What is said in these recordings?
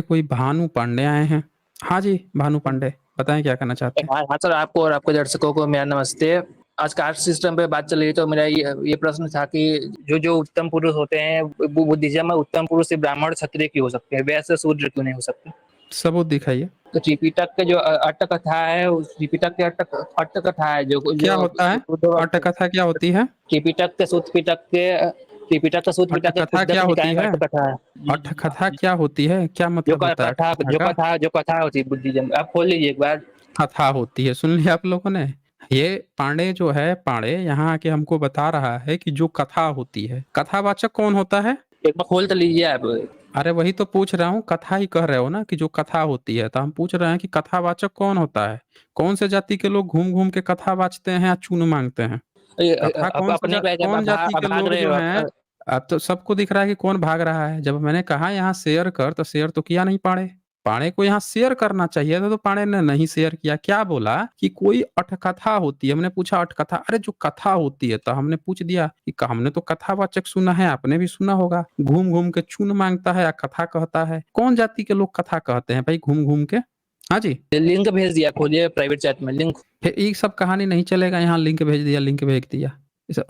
कोई भानु पांडे आए हैं। हाँ जी, भानु पांडे, बताएं क्या करना चाहते हैं। हाँ हाँ सर, आपको और आपके दर्शकों को मेरा नमस्ते। आज कास्ट सिस्टम पे बात चल रही, तो मेरा ये प्रश्न था कि जो जो उत्तम पुरुष होते हैं बुद्धिज्म में, उत्तम पुरुष सिर्फ ब्राह्मण क्षत्रिय क्यों हो सकते हैं, वैसे शूद्र क्यों नहीं हो सकते? सबूत दिखाइए। तो त्रिपिटक के जो अट्ट कथा है, उस त्रिपिटक के अट्ट कथा है जो क्या जो होता है? शुद्ध वक्त- अट्टकथा क्या होती है? त्रिपिटक के शुद्ध पिटक के त्रिपिटक का शुद्ध पिटक के अट्टकथा क्या शुद्धक निकाय होती में है? अट्ट कथा है। अट्ठकथा क्या होती है? क्या जो मतलब होता है कथा अट्ठकथा का? जो कथा होती है बुद्धिज्म, आप खोल लीजिए एक बार। कथा होती है, सुन लिया आप लोगों ने। ये पांडे जो है, पांडे यहाँ आके हमको बता रहा है कि जो कथा होती है, कथावाचक कौन होता है? एक बार खोल तो लीजिए आप। अरे वही तो पूछ रहा हूँ, कथा ही कह रहे हो ना कि जो कथा होती है, तो हम पूछ रहे हैं कि कथावाचक कौन होता है। कौन से जाति के लोग घूम घूम के कथा वाचते हैं या चून मांगते हैं? कथा अपने पे जब कौन जाति के भाग लोग रहे जो हो हैं? अब तो सबको दिख रहा है कि कौन भाग रहा है। जब मैंने कहा यहाँ शेयर कर, तो शेयर तो किया नहीं पाड़े। पाड़े को यहाँ शेयर करना चाहिए था, तो पाड़े ने नहीं शेयर किया। क्या बोला कि कोई अटकथा होती है। हमने पूछा अटकथा, अरे जो कथा होती है, तो हमने पूछ दिया कि हमने तो कथावाचक सुना है, आपने भी सुना होगा। घूम घूम के चून मांगता है या कथा कहता है? कौन जाति के लोग कथा कहते हैं भाई घूम घूम के? हाँ जी। लिंक भेज दिया, खोलिए प्राइवेट चैट में लिंक। फिर ये सब कहानी नहीं चलेगा, यहाँ लिंक भेज दिया, लिंक भेज दिया।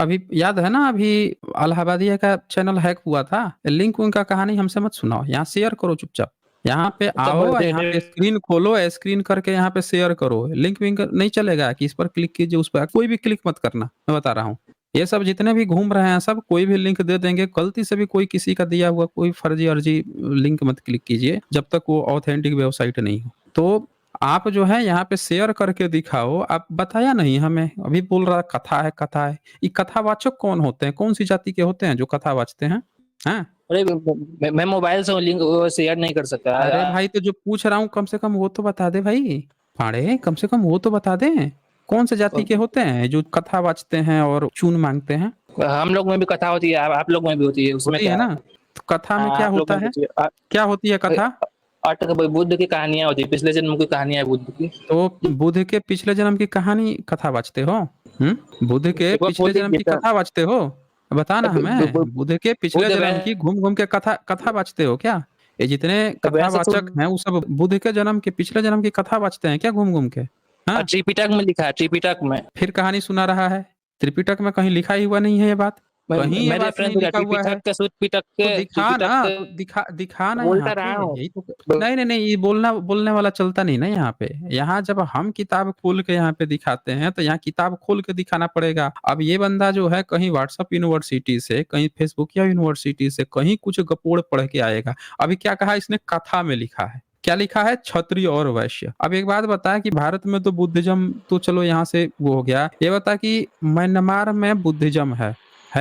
अभी याद है ना, अभी अलाहाबादिया का चैनल हैक हुआ था। लिंक उनका कहानी हमसे मत सुनाओ, यहाँ शेयर करो चुपचाप। यहाँ पे तब आओ, यहाँ पे स्क्रीन खोलो, स्क्रीन करके यहाँ पे शेयर करो। लिंक विंक नहीं चलेगा कि इस पर क्लिक कीजिए, उस पर कोई भी क्लिक मत करना, मैं बता रहा हूँ। ये सब जितने भी घूम रहे हैं सब, कोई भी लिंक दे देंगे, गलती से भी कोई किसी का दिया हुआ कोई फर्जी अर्जी लिंक मत क्लिक कीजिए, जब तक वो ऑथेंटिक वेबसाइट नहीं हो। तो आप जो है यहाँ पे शेयर करके दिखाओ। आप बताया नहीं हमें, अभी बोल रहा कथा है कथा है। ये कथावाचक कौन होते हैं? कौन सी जाति के होते हैं जो कथा वाचते हैं? हैं? अरे मैं मोबाइल से लिंक शेयर नहीं कर सकता। अरे भाई, तो जो पूछ रहा हूँ कम से कम वो तो बता दे भाई। फाड़े, कम से कम वो तो बता दे। कौन से जाति के होते हैं जो कथा वाचते हैं और चून मांगते हैं? हम लोग में भी कथा होती है, आप लोग में भी होती है, उसमें होती है क्या ना? है? तो कथा में हाँ, क्या आप लोग होता में भी है? होती है। क्या होती है कथा? अट बुद्ध की कहानियां होती है, पिछले जन्म की कहानियां है बुद्ध की। तो बुद्ध के पिछले जन्म की कहानी कथा वाचते हो? बुद्ध के एक बार खोल पिछले जन्म लीजिए की सर। कथा वाचते हो? बता ना हमें, बुद्ध के पिछले बुद्ध जन्म की वै घूम घूम के कथा कथा वाचते हो क्या? ये जितने वैसे तो कथावाचक हैं वो सब बुद्ध के जन्म के पिछले जन्म की कथा वाचते हैं क्या घूम घूम के? हाँ, त्रिपिटक में लिखा है, त्रिपिटक में। फिर कहानी सुना रहा है। त्रिपिटक में कहीं लिखा ही हुआ नहीं है ये बात। कहीं ये मैं बात रेफरेंस नहीं दिया लिखा हुआ है। त्रिपिटक के, शुद्ध पिटक तो के, दिखा त्रिपिटक ना, के तो दिखा ना यहाँ बोलता पे, रहा हूँ। यही तो। नहीं नहीं नहीं, ये बोलना बोलने वाला चलता नहीं ना यहाँ पे। यहाँ जब हम किताब खोल के यहाँ पे दिखाते हैं, तो यहाँ किताब खोल के दिखाना पड़ेगा। अब ये बंदा जो है कहीं व्हाट्सएप यूनिवर्सिटी से, कहीं फेसबुक या यूनिवर्सिटी से, कहीं कुछ गपोड़ पढ़ के आएगा। अभी क्या कहा इसने? कथा में लिखा है। क्या लिखा है? क्षत्रिय और वैश्य। अब एक बात बता कि भारत में तो बुद्धिज्म तो चलो यहाँ से वो हो गया, ये बता कि म्यांमार में बुद्धिज्म है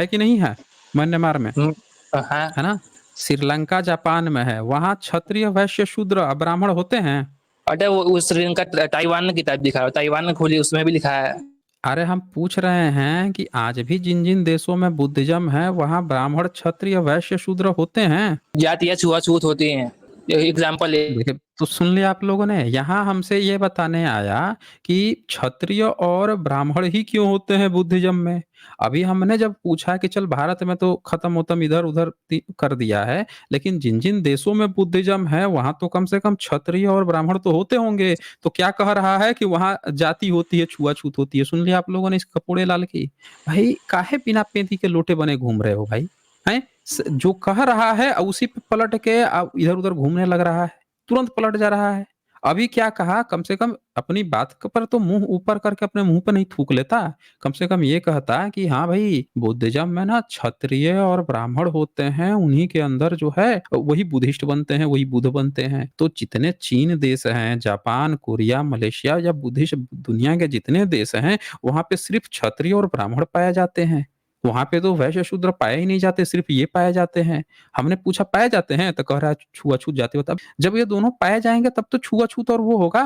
कि नहीं है? म्यांमार में हाँ। है ना? श्रीलंका जापान में है, वहां क्षत्रिय वैश्य शूद्र ब्राह्मण होते हैं। अरे वो उस श्रीलंका ताइवान ने किताब दिखा है, ताइवान ने खोली, उसमें भी लिखा है। अरे हम पूछ रहे हैं कि आज भी जिन जिन देशों में बुद्धिज्म है, वहां ब्राह्मण क्षत्रिय वैश्य शूद्र होते हैं। जातियां छुआछूत होती हैं। एग्जाम्पल देखिए, तो सुन लिया आप लोगों ने। यहाँ हमसे ये बताने आया कि क्षत्रिय और ब्राह्मण ही क्यों होते हैं बुद्धिज्म में। अभी हमने जब पूछा कि चल भारत में तो खत्म उतम इधर उधर कर दिया है, लेकिन जिन जिन देशों में बुद्धिज्म है वहां तो कम से कम क्षत्रिय और ब्राह्मण तो होते होंगे। तो क्या कह रहा है कि वहां जाति होती है, छुआछूत होती है। सुन लिया आप लोगों ने इस कपूड़े लाल की। भाई काहे बिना पेंती के लोटे बने घूम रहे हो भाई? हैं? जो कह रहा है उसी पे पलट के इधर उधर घूमने लग रहा है, तुरंत पलट जा रहा है। अभी क्या कहा? कम से कम अपनी बात पर तो मुंह ऊपर करके अपने मुंह पे नहीं थूक लेता। कम से कम ये कहता कि हाँ भाई, बुद्धिज्म में ना क्षत्रिय और ब्राह्मण होते हैं, उन्हीं के अंदर जो है वही बुद्धिस्ट बनते हैं, वही बुद्ध बनते हैं। तो जितने चीन देश हैं, जापान, कोरिया, मलेशिया या बुद्धिस्ट दुनिया के जितने देश हैं, वहां पे सिर्फ क्षत्रिय और ब्राह्मण पाए जाते हैं। वहां पे तो वैश्य शूद्र पाए ही नहीं जाते, सिर्फ ये पाए जाते हैं। हमने पूछा पाए जाते हैं, तो कह रहा है छुआछूत जाते हो। तब जब ये दोनों पाए जाएंगे तब तो छुआछूत और वो होगा।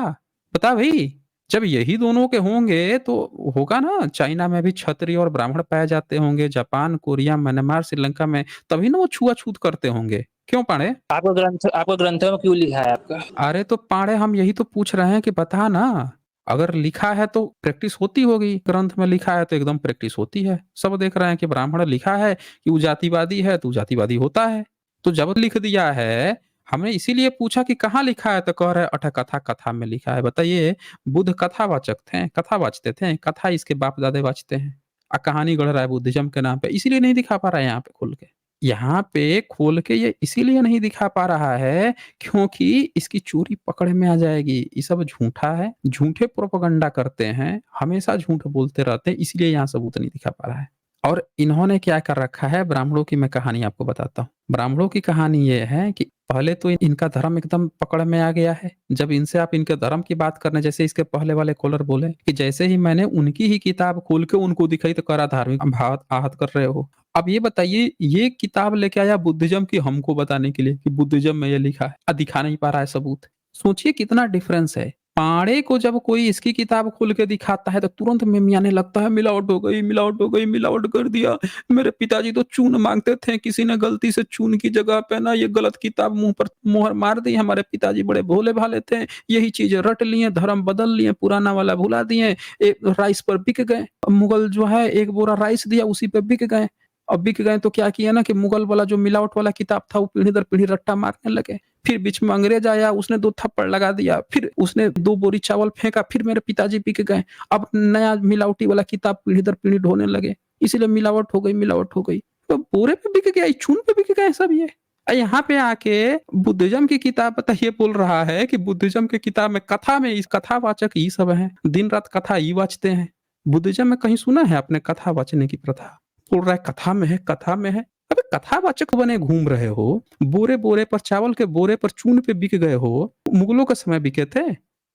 बता भाई, जब यही दोनों के होंगे तो होगा ना। चाइना में भी क्षत्रिय और ब्राह्मण पाए जाते होंगे, जापान, कोरिया, म्यांमार, श्रीलंका में, तभी ना वो छुआछूत करते होंगे। क्यों पाड़े? आपको ग्रंथों में क्यों लिखा है आपका? अरे तो पाड़े, हम यही तो पूछ रहे हैं कि बता ना। अगर लिखा है तो प्रैक्टिस होती होगी, ग्रंथ में लिखा है तो एकदम प्रैक्टिस होती है। सब देख रहे हैं कि ब्राह्मण लिखा है कि वो जातिवादी है, तो वो जातिवादी होता है। तो जब लिख दिया है हमने इसीलिए पूछा कि कहाँ लिखा है, तो कह रहे अठ कथा कथा में लिखा है। बताइए, बुद्ध कथावाचक थे, कथा वाचते थे, कथा इसके बाप दादे वाचते हैं, कहानी गढ़ रहा है बुद्धिज्म के नाम पे, इसीलिए नहीं दिखा पा रहा है यहाँ पे खोल के। यहाँ पे खोल के ये इसीलिए नहीं दिखा पा रहा है क्योंकि इसकी चोरी पकड़ में आ जाएगी। ये सब झूठा है, झूठे प्रोपेगेंडा करते हैं, हमेशा झूठ बोलते रहते हैं, इसलिए यहाँ सबूत नहीं दिखा पा रहा है। और इन्होंने क्या कर रखा है, ब्राह्मणों की मैं कहानी आपको बताता हूँ। ब्राह्मणों की कहानी ये है कि पहले तो इनका धर्म एकदम पकड़ में आ गया है। जब इनसे आप इनके धर्म की बात करने, जैसे इसके पहले वाले कॉलर बोले कि जैसे ही मैंने उनकी ही किताब खोल के उनको दिखाई तो करा धार्मिक भाव आहत कर रहे हो। अब ये बताइए, ये किताब लेके आया बुद्धिज्म की हमको बताने के लिए कि बुद्धिज्म में ये लिखा है, दिखा नहीं पा रहा है सबूत। सोचिए कितना डिफरेंस है। पाड़े को जब कोई इसकी किताब खोल के दिखाता है तो तुरंत मिमियाने लगता है मिलावट हो गई, मिलावट हो गई, मिलावट कर दिया। मेरे पिताजी तो चून मांगते थे, किसी ने गलती से चून की जगह पे ना ये गलत किताब मुंह पर मोहर मार दी। हमारे पिताजी बड़े भोले भाले थे, यही चीजें रट लिए, धर्म बदल लिए, पुराना वाला भुला दिए, राइस पर बिक गए। मुगल जो है एक बोरा राइस दिया, उसी पे बिक गए। अब बिक गए तो क्या किया ना कि मुगल वाला जो मिलावट वाला किताब था वो पीढ़ी दर पीढ़ी रट्टा मारने लगे। फिर बीच में अंग्रेज आया, उसने 2 थप्पड़ लगा दिया, फिर उसने 2 बोरी चावल फेंका, फिर मेरे पिताजी बिक गए। अब नया मिलावटी वाला किताब पीढ़ी दर पीढ़ी ढोने लगे, इसीलिए मिलावट हो गई, मिलावट हो गई। तो बोरे पे बिक गया, चून पे बिक गए सब ये। यहाँ पे आके बुद्धिज्म की किताब पता ये बोल रहा है कि बुद्धिज्म की किताब में कथा में इस कथावाचक ये सब हैं, दिन रात कथा ही वाचते हैं। बुद्धिज्म में कहीं सुना है आपने कथा वाचने की प्रथा? बोल रहा है कथा में है, कथा में है। अबे कथावाचक बने घूम रहे हो, बोरे बोरे पर चावल के बोरे पर चून पे बिक गए हो। मुगलों के समय बिके थे,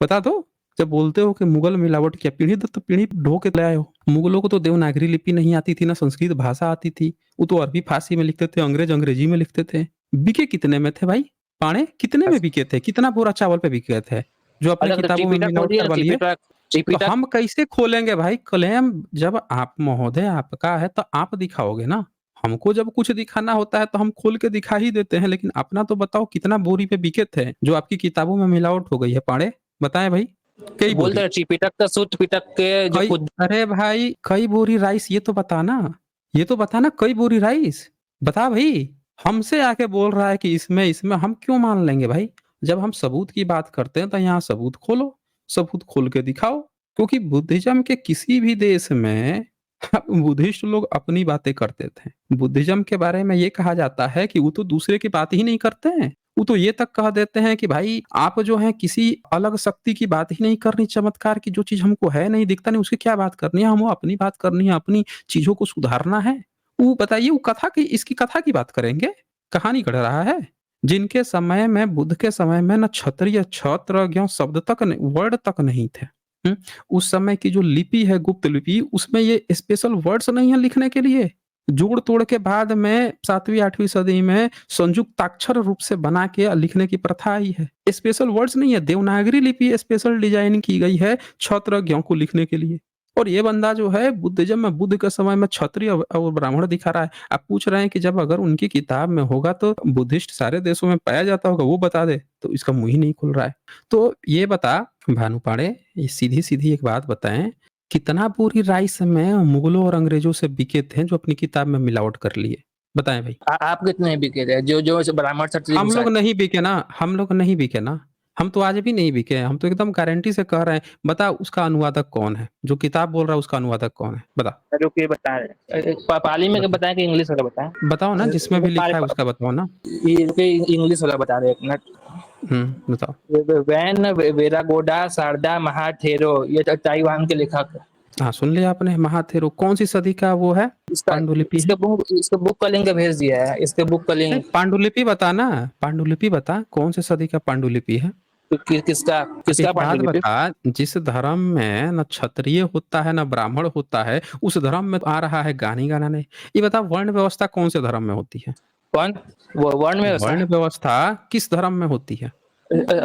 बता दो। जब बोलते हो कि मुगल मिलावट किया, पीढ़ी दर तो पीढ़ी ढो के ले आए हो। मुगलों को तो देवनागरी लिपि नहीं आती थी, ना संस्कृत भाषा आती थी। वो तो अरबी फारसी में लिखते थे, अंग्रेज अंग्रेजी में लिखते थे। बिके कितने में थे भाई? पाड़े कितने में बिके थे? कितना बोरा चावल पे बिके थे जो अपने अच्छा, तो किताबों में त्रिपिटक मिलावट खोलिए ना, करवा लिए? त्रिपिटक तो त्रिपिटक हम कैसे खोलेंगे भाई क्लेम? जब आप महोदय आपका है तो आप दिखाओगे ना। हमको जब कुछ दिखाना होता है तो हम खोल के दिखा ही देते हैं, लेकिन अपना तो बताओ कितना बोरी पे बिके थे जो आपकी किताबों में मिलावट हो गई है पाड़े? बताएं भाई, कई बोलते बोरी? हैं त्रिपिटक का शुद्ध पिटक के जो कई? खुद अरे भाई कई बोरी राइस, ये तो बता ना, ये तो बता ना, कई बोरी राइस बता भाई। हमसे आके बोल रहा है कि इसमें इसमें हम क्यों मान लेंगे भाई? जब हम सबूत की बात करते हैं तो यहाँ सबूत खोलो, सबूत खोल के दिखाओ। क्योंकि बुद्धिज्म के किसी भी देश में बुद्धिस्ट लोग अपनी बातें करते थे। बुद्धिज्म के बारे में ये कहा जाता है कि वो तो दूसरे की बात ही नहीं करते हैं। वो तो ये तक कह देते हैं कि भाई आप जो है किसी अलग शक्ति की बात ही नहीं करनी, चमत्कार की जो चीज हमको है नहीं, दिखता नहीं, उसकी क्या बात करनी है, हमको अपनी बात करनी है, अपनी चीजों को सुधारना है। वो बताइए, वो कथा की, इसकी कथा की बात करेंगे? कहानी गढ़ रहा है। जिनके समय में, बुद्ध के समय में, ना क्षत्रिय क्षत्रज्ञ शब्द तक वर्ड तक नहीं थे। उस समय की जो लिपि है, गुप्त लिपि, उसमें ये स्पेशल वर्ड्स नहीं है लिखने के लिए। जोड़ तोड़ के बाद में 7वीं 8वीं सदी में संयुक्ताक्षर रूप से बना के लिखने की प्रथा आई है। स्पेशल वर्ड्स नहीं है, देवनागरी लिपि स्पेशल डिजाइन की गई है क्षत्रज्ञों को लिखने के लिए। और ये बंदा जो है बुद्धिज्म में बुद्ध के समय में क्षत्रिय और ब्राह्मण दिखा रहा है। आप पूछ रहे हैं कि जब अगर उनकी किताब में होगा तो बुद्धिस्ट सारे देशों में पाया जाता होगा, वो बता दे, तो इसका मुंह ही नहीं खुल रहा है। तो ये बता भानु पाड़े, ये सीधी सीधी एक बात बताएं, कितना बोरी राइस में मुगलों और अंग्रेजों से बिके थे जो अपनी किताब में मिलावट कर लिए? बताएं भाई। आप कितने बिके थे जो जो ब्राह्मण क्षत्रिय हम घुसा लोग नहीं बिके ना, हम लोग नहीं बिके ना, हम तो आज भी नहीं बिके। हम तो एकदम गारंटी से कह रहे हैं। बता उसका अनुवादक कौन है? जो किताब बोल रहा है उसका अनुवादक कौन है? बता, जो कि बता रहे हैं पाली में बता, बताएं कि इंग्लिश वाला बताएं? बताओ ना, जिसमें भी लिखा है उसका बताओ ना। ये इंग्लिश वाला बता रहे हैं, एक मिनट। बताओ। वैन वेरागोडा शारदा महाथेरो, ये ताइवान के लेखक है। हाँ, सुन लिया आपने, महाथेरो कौन सी सदी का वो है? इसका पांडुलिपि है? इसका बुक का लिंक भेज दिया है, इसके बुक का नहीं, लिंक। पांडुलिपि बता ना, पांडुलिपि बता, कौन से सदी का पांडुलिपि है? किसका अब किसका एक बात पांडुलिपि? बता, जिस धर्म में न क्षत्रिय होता है न ब्राह्मण होता है, उस धर्म में आ रहा है गाने गाने। ये बता, वर्ण व्यवस्था कौन से धर्म में होती है? कौन? वो वर्ण व्यवस्था। वर्ण व्यवस्था किस धर्म में होती है?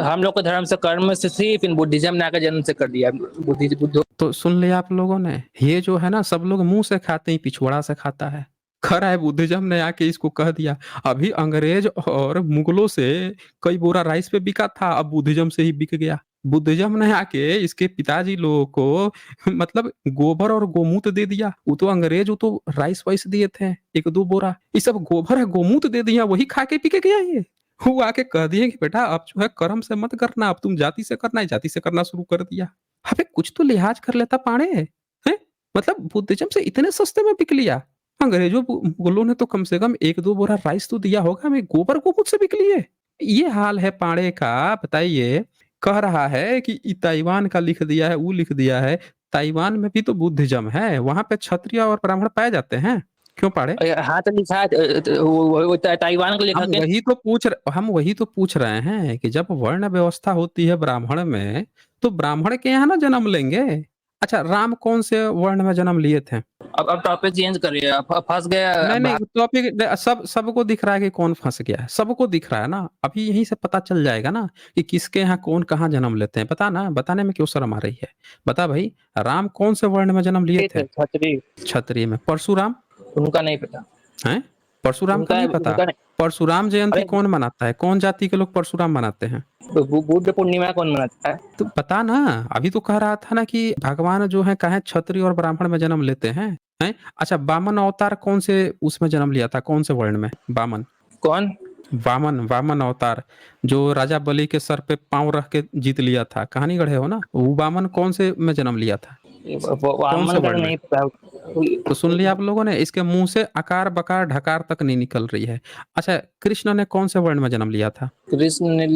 हम लोग का धर्म से कर्म से थी, फिर बुद्धिज्म ने आकर जन्म से कर दिया। बुद्ध तो सुन लिया आप लोगों ने, ये जो है ना सब लोग मुंह से खाते ही पिछवाड़ा से खाता है। खरा है बुद्धिज्म ने आके इसको कह दिया। अभी अंग्रेज और मुगलों से कई बोरा राइस पे बिका था, अब बुद्धिज्म से ही बिक गया। बुद्धिज्म ने आके इसके पिताजी लोगों को मतलब गोबर और गोमूत्र दे दिया। वो तो अंग्रेज, वो तो राइस वाइस दिए थे 1-2 बोरा, ये सब गोबर है गोमूत्र दे दिया, वही खा के पी के गया ये। वो आके कह दिए कि बेटा अब जो है कर्म से मत करना, अब तुम जाति से करना है, जाति से करना शुरू कर दिया। अबे कुछ तो लिहाज कर लेता पाड़े, हैं? मतलब बुद्धिज़्म से इतने सस्ते में बिक लिया। अंग्रेज़ों मुगलों ने तो कम से कम 1-2 बोरा राइस तो दिया होगा, हमें गोबर को मुझसे बिक लिए। ये हाल है पाड़े का, बताइए। कह रहा है कि ताइवान का लिख दिया है, वो लिख दिया है। ताइवान में भी तो बुद्धिज़्म है, वहाँ पे क्षत्रिय और ब्राह्मण पाए जाते हैं। क्यों पाड़े? हाँ तो लिखा है वो ताइवान के लेखक है। हम वही तो पूछ रहे हैं कि जब वर्ण व्यवस्था होती है ब्राह्मण में, तो ब्राह्मण के यहाँ ना जन्म लेंगे। अच्छा, राम कौन से वर्ण में जन्म लिए थे? अब टॉपिक चेंज करिए, फंस गया नहीं, भा- नहीं, टॉपिक सबको दिख रहा है कि कौन फँस गया है, सबको दिख रहा है ना। अभी यहीं से पता चल जाएगा ना कि किसके यहाँ कौन कहाँ जन्म लेते हैं। बता ना, बताने में क्यों शर्म आ रही है? बता भई, राम कौन से वर्ण में जन्म लिए थे? छतरी। क्षत्रिय में। परशुराम? उनका नहीं पता। हैं? परशुराम का नहीं पता? उनका नहीं। परशुराम जयंती अरे कौन मनाता है? कौन जाति के लोग परशुराम मनाते हैं? बुद्ध पूर्णिमा कौन मनाता है? तो बता ना, अभी तो कह रहा था ना कि भगवान जो है काहे क्षत्रिय और ब्राह्मण में जन्म लेते हैं, हैं? अच्छा, वामन अवतार कौन से उसमें जन्म लिया था? कौन से वर्ण में? वामन? कौन? वामन अवतार, जो राजा बलि के सर पे पाँव रख के जीत लिया था, कहानी गढ़े हो ना? वो वामन कौन से में जन्म लिया था? कौन से वामन का तो वर्ण में? नहीं पता। तो सुन लिया आप लोगों ने, इसके मुंह से आकार बकार ढकार तक नहीं निकल रही है। अच्छा, कृष्ण ने कौन से वर्ण में जन्म लिया था? कृष्ण ने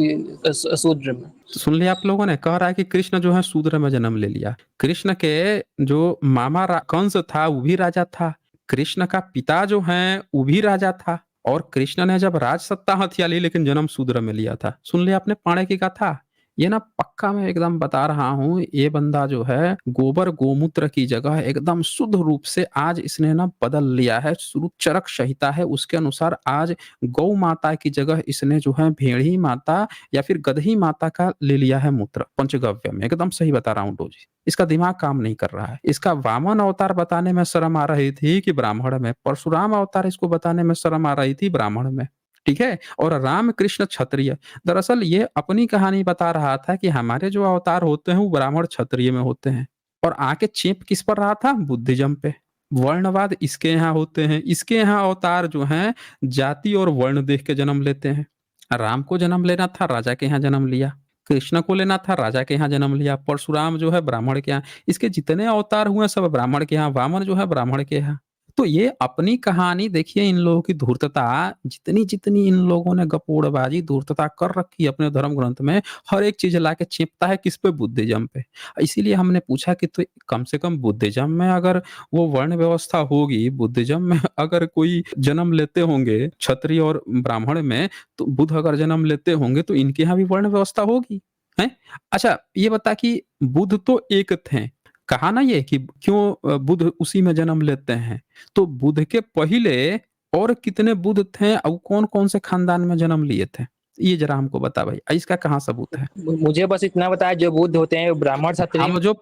शूद्र में। तो सुन लिया आप लोगों ने, कह रहा है कि कृष्ण जो है शूद्र में जन्म ले लिया। कृष्ण के जो मामा कंस था वो भी राजा था। कृष्ण का पिता जो है वो भी राजा था। और कृष्ण ने जब राज सत्ता हथिया ली, लेकिन जन्म शूद्र में लिया था। सुन लिया आपने पाणे की कथा? ये ना पक्का मैं एकदम बता रहा हूँ, ये बंदा जो है गोबर गोमूत्र की जगह एकदम शुद्ध रूप से आज इसने ना बदल लिया है। शुरू चरक संहिता है उसके अनुसार आज गौ माता की जगह इसने जो है भेड़ी माता या फिर गदही माता का ले लिया है मूत्र पंचगव्य में। एकदम सही बता रहा हूँ डोजी। इसका दिमाग काम नहीं कर रहा है। इसका वामन अवतार बताने में शर्म आ रही थी कि ब्राह्मण में, परशुराम अवतार इसको बताने में शर्म आ रही थी ब्राह्मण में। ठीक है? और राम कृष्ण क्षत्रिय। दरअसल ये अपनी कहानी बता रहा था कि हमारे जो अवतार होते हैं वो ब्राह्मण क्षत्रिय में होते हैं। और आके चेप किस पर रहा था? बुद्धिज्म पे। वर्णवाद इसके यहाँ होते हैं। इसके यहाँ अवतार जो हैं जाति और वर्ण देख के जन्म लेते हैं। राम को जन्म लेना था, राजा के यहाँ जन्म लिया। कृष्ण को लेना था, राजा के यहाँ जन्म लिया। परशुराम जो है ब्राह्मण के यहाँ। इसके जितने अवतार हुए सब ब्राह्मण के यहाँ। वामन जो है ब्राह्मण के यहाँ। तो ये अपनी कहानी देखिए, इन लोगों की धूर्तता, जितनी इन लोगों ने गपोड़बाजी धूर्तता कर रखी है अपने धर्म ग्रंथ में, हर एक चीज लाके चेपता है किस पे? बुद्धिज्म पे। इसीलिए हमने पूछा कि तो कम से कम बुद्धिज्म में अगर वो वर्ण व्यवस्था होगी, बुद्धिज्म में अगर कोई जन्म लेते होंगे क्षत्रिय और ब्राह्मण में, तो बुद्ध अगर जन्म लेते होंगे तो इनके यहाँ भी वर्ण व्यवस्था होगी, हैं? अच्छा, ये बता कि बुद्ध तो एक थे, कहा ना ये कि क्यों बुद्ध उसी में जन्म लेते हैं। तो बुद्ध के पहले और कितने बुद्ध थे और कौन-कौन से खानदान में जन्म लिए थे? ये जरा हमको बता भाई, इसका कहाँ सबूत है? मुझे बस इतना बताया, जो बुद्ध होते हैं वो ब्राह्मण क्षत्रिय।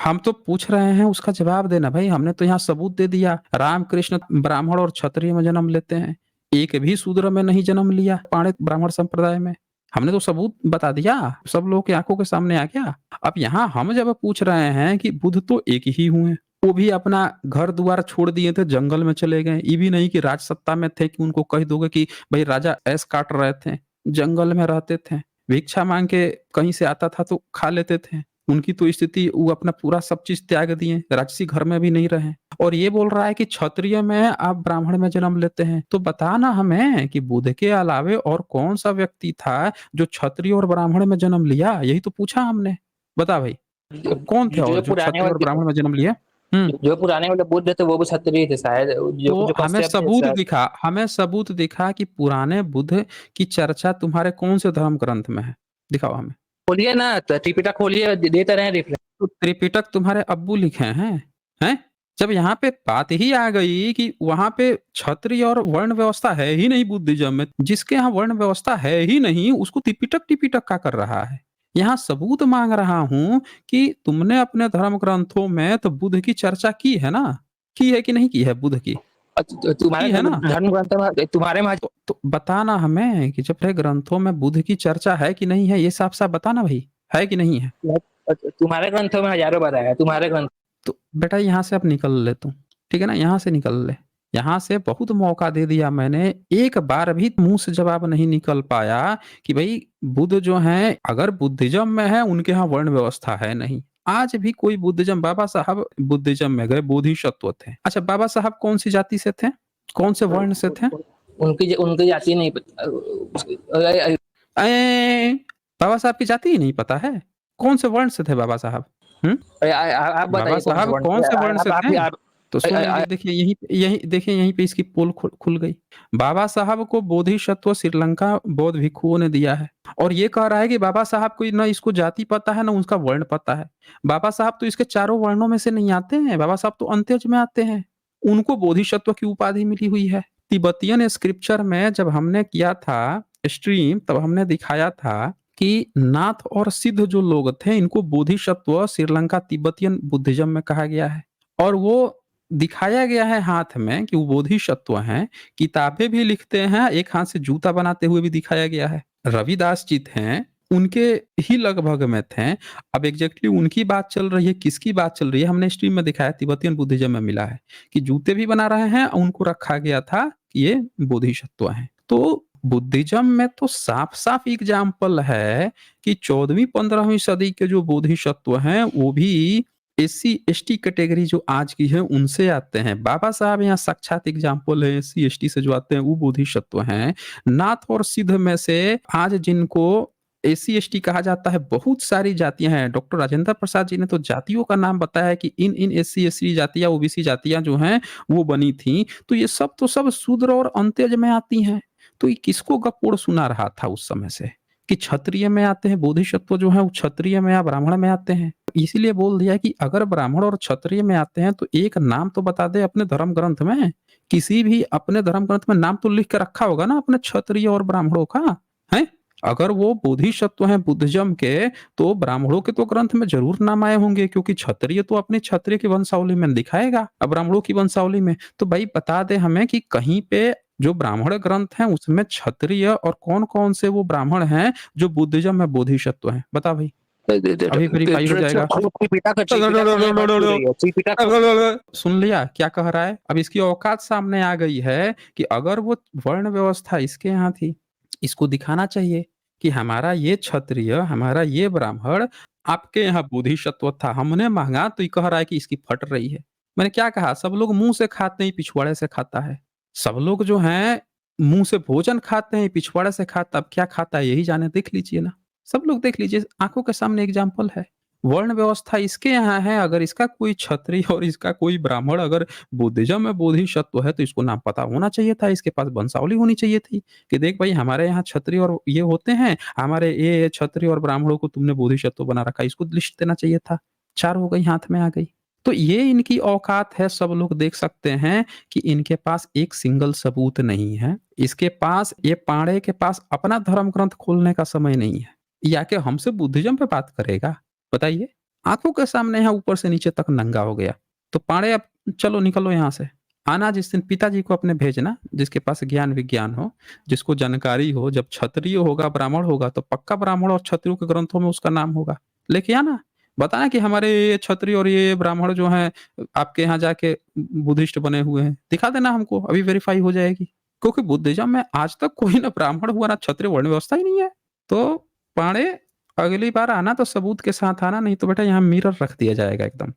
हम तो पूछ रहे हैं उसका जवाब देना भाई। हमने तो यहाँ सबूत दे दिया, राम कृष्ण ब्राह्मण और क्षत्रिय में जन्म लेते हैं। एक भी शूद्र में नहीं जन्म लिया पाणे ब्राह्मण संप्रदाय में। हमने तो सबूत बता दिया, सब लोगों की आंखों के सामने आ गया। अब यहाँ हम जब पूछ रहे हैं कि बुद्ध तो एक ही हुए, वो भी अपना घर द्वार छोड़ दिए थे, जंगल में चले गए। ये भी नहीं कि राज सत्ता में थे कि उनको कह दोगे कि भाई राजा ऐश काट रहे थे। जंगल में रहते थे, भिक्षा मांग के कहीं से आता था तो खा लेते थे। उनकी तो स्थिति, वो अपना पूरा सब चीज त्याग दिए, राजसी घर में भी नहीं रहे। और ये बोल रहा है कि क्षत्रिय में आप ब्राह्मण में जन्म लेते हैं। तो बता ना हमें कि बुद्ध के अलावे और कौन सा व्यक्ति था जो क्षत्रिय और ब्राह्मण में जन्म लिया? यही तो पूछा हमने। बता भाई, कौन थे और जो जो पुराने क्षत्रिय और वाले ब्राह्मण में जन्म लिया? हम्म। जो पुराने वाले बुद्ध थे वो भी क्षत्रिय थे शायद, जो तो जो कश्यप थे शायद। हमें सबूत दिखा कि पुराने बुद्ध की चर्चा तुम्हारे कौन से धर्म ग्रंथ में है? दिखाओ हमें। खोलिए ना, तो त्रिपिटक खोलिए, देते रहे रेफरेंस। तो त्रिपिटक तुम्हारे अब्बू लिखे हैं, हैं? जब यहाँ पे बात ही आ गई कि वहां पे क्षत्रिय और वर्ण व्यवस्था है ही नहीं बुद्धिज्म में, जिसके यहाँ वर्ण व्यवस्था है ही नहीं उसको त्रिपिटक टिपिटक का कर रहा है। यहाँ सबूत मांग रहा हूं कि तुमने अपने धर्म ग्रंथों में तो बुद्ध की चर्चा की है ना? की है कि नहीं की है बुद्ध की? तुम्हारे की है ना? धर्म ग्रंथ में, तुम्हारे में तो बताना हमें कि जब ग्रंथों में बुद्ध की चर्चा है कि नहीं है, ये साफ साफ बताना भाई, है कि नहीं है? तुम्हारे ग्रंथों में हजारों बार आया है, तुम्हारे ग्रंथ। तो बेटा यहाँ से अब निकल ले तू, ठीक है ना? यहाँ से निकल ले, यहाँ से बहुत मौका दे दिया मैंने, एक बार भी मुँह से जवाब नहीं निकल पाया कि भई बुद्ध जो हैं, अगर बुद्धिज़्म में है, उनके यहाँ वर्ण व्यवस्था है नहीं। आज भी कोई बुद्धिज़्म बाबा साहब बुद्धिज़्म में गए, बोधिसत्व थे। अच्छा बाबा साहब कौन-सी जाति से थे? कौन से वर्ण से थे? उनकी जाति नहीं बाबा साहब की जाति ही नहीं पता है? कौन से वर्ण से थे बाबा साहब? हुँ? आप बाबा बताइए कौन से साहब वर्ण कौन से वर्ण से थे? आप तो सुन लीजिए देखिए यहीं पे इसकी पोल खुल गई। बाबा साहब को बोधिसत्व श्रीलंका बौद्ध भिक्षुओं ने दिया है और ये कह रहा है कि बाबा साहब को ना इसको जाति पता है, ना उसका वर्ण पता है। बाबा साहब तो इसके चारों वर्णों में से नहीं आते हैं, बाबा साहब तो अंत्यज में आते हैं। उनको बोधिसत्व की उपाधि मिली हुई है। तिब्बतियन स्क्रिप्चर में जब हमने किया था स्ट्रीम तब हमने दिखाया था कि नाथ और सिद्ध जो लोग थे इनको बोधिसत्व श्रीलंका तिब्बतियन बुद्धिज्म में कहा गया है और वो दिखाया गया है हाथ में कि वो बोधिसत्व हैं, किताबें भी लिखते हैं, एक हाथ से जूता बनाते हुए भी दिखाया गया है। रविदास जी थे, उनके ही लगभग में थे। अब एग्ज़ैक्टली उनकी बात चल रही है, किसकी बात चल रही है, हमने स्ट्रीम में दिखाया तिब्बतियन बुद्धिज्म में मिला है कि जूते भी बना रहे हैं और उनको रखा गया था कि ये बोधिसत्व हैं। तो बुद्धिज्म में तो साफ-साफ एग्ज़ाम्पल है कि 14वीं-15वीं सदी के जो बोधिसत्व हैं, वो भी एससी एसटी कैटेगरी जो आज की है उनसे आते हैं। बाबा साहब यहाँ साक्षात एग्जाम्पल है एससी एसटी से जो आते हैं वो बोधिसत्व हैं। नाथ और सिद्ध में से आज जिनको एससी एसटी कहा जाता है बहुत सारी जातियां हैं। डॉक्टर राजेंद्र प्रसाद जी ने तो जातियों का नाम बताया कि इन एससी एसटी जातियां ओबीसी जातियां जो हैं वो बनी थी। तो ये सब तो सब शूद्र और अंत्यज में आती हैं। तो ये किसको गपोड़ सुना रहा था उस समय से कि क्षत्रिय में आते हैं बोधिसत्व जो है वो क्षत्रिय में या ब्राह्मण में आते हैं। इसीलिए बोल दिया कि अगर ब्राह्मण और क्षत्रिय में आते हैं तो एक नाम तो बता दे अपने धर्म ग्रंथ में। किसी भी अपने धर्म ग्रंथ में नाम तो लिख के रखा होगा ना अपने क्षत्रिय और ब्राह्मणों का, है? अगर वो बोधिसत्व हैं बुद्धिज्म के तो ब्राह्मणों के तो ग्रंथ में जरूर नाम आए होंगे क्योंकि क्षत्रिय तो अपने क्षत्रिय की वंशावली में दिखाएगा अब ब्राह्मणों की वंशावली में। तो भाई बता दे हमें कि कहीं पे जो ब्राह्मण ग्रंथ हैं उसमें क्षत्रिय और कौन-कौन से वो ब्राह्मण हैं जो बुद्धिज्म में बोधिसत्व हैं? बता भाई। अभी वेरीफाई हो जाएगा। सुन लिया क्या कह रहा है? अब इसकी औकात सामने आ गई है कि अगर वो वर्ण व्यवस्था इसके यहाँ थी, इसको दिखाना चाहिए कि हमारा ये क्षत्रिय, हमारा ये ब्राह्मण, आपके यहाँ बोधिसत्व था, हमने माँगा तो ये कह रहा है कि इसकी फट रही है। मैंने क्या कहा? सब लोग मुँह से खाते हैं, पिछवाड़े से खाता है। सब लोग जो हैं मुँह से भोजन खाते हैं, पिछवाड़े से खाता, अब क्या खाता है यही जाने, देख लीजिए ना। सब लोग देख लीजिए, आँखों के सामने एग्ज़ाम्पल है। वर्ण व्यवस्था इसके यहाँ है, अगर इसका कोई क्षत्रिय और इसका कोई ब्राह्मण अगर बुद्धिज़्म में बोधिसत्व है, तो इसको नाम पता होना चाहिए था, इसके पास वंशावली होनी चाहिए थी, कि देख भाई हमारे यहाँ क्षत्रिय और ये होते हैं, हमारे ये क्षत्रिय और ब्राह्मणों को तुमने बोधिसत्व बना रखा है, इसको लिस्ट देना चाहिए था। 4 हो गई, हाथ में आ गई। तो ये इनकी औकात है, सब लोग देख सकते हैं कि इनके पास एक सिंगल सबूत नहीं है। इसके पास ये पांडे के पास अपना धर्म ग्रंथ खोलने का समय नहीं है। ये आके हमसे बुद्धिज़्म पे बात करेगा? बताइए? आँखों के सामने यहाँ ऊपर से नीचे तक नंगा हो गया। तो पांडे अब चलो निकलो यहाँ से। आना जिस दिन पिताजी को अपने भेजना, जिसके पास ज्ञान विज्ञान हो, जिसको जानकारी हो, जब क्षत्रिय होगा, ब्राह्मण होगा तो पक्का ब्राह्मण और क्षत्रियों के ग्रंथों में उसका नाम होगा। लेके आना। बताना कि हमारे ये क्षत्रिय और ये ब्राह्मण जो हैं आपके यहाँ जाके बुद्धिस्ट बने हुए हैं। दिखा देना हमको, अभी वेरीफ़ाई हो जाएगी। क्योंकि बुद्धिज़्म में आज तक कोई ना ब्राह्मण हुआ, ना क्षत्रिय, वर्ण व्यवस्था ही नहीं है। तो पांडे अगली बार आना तो सबूत के साथ आना, नहीं तो बेटा यहाँ मिरर रख दिया जाएगा एकदम।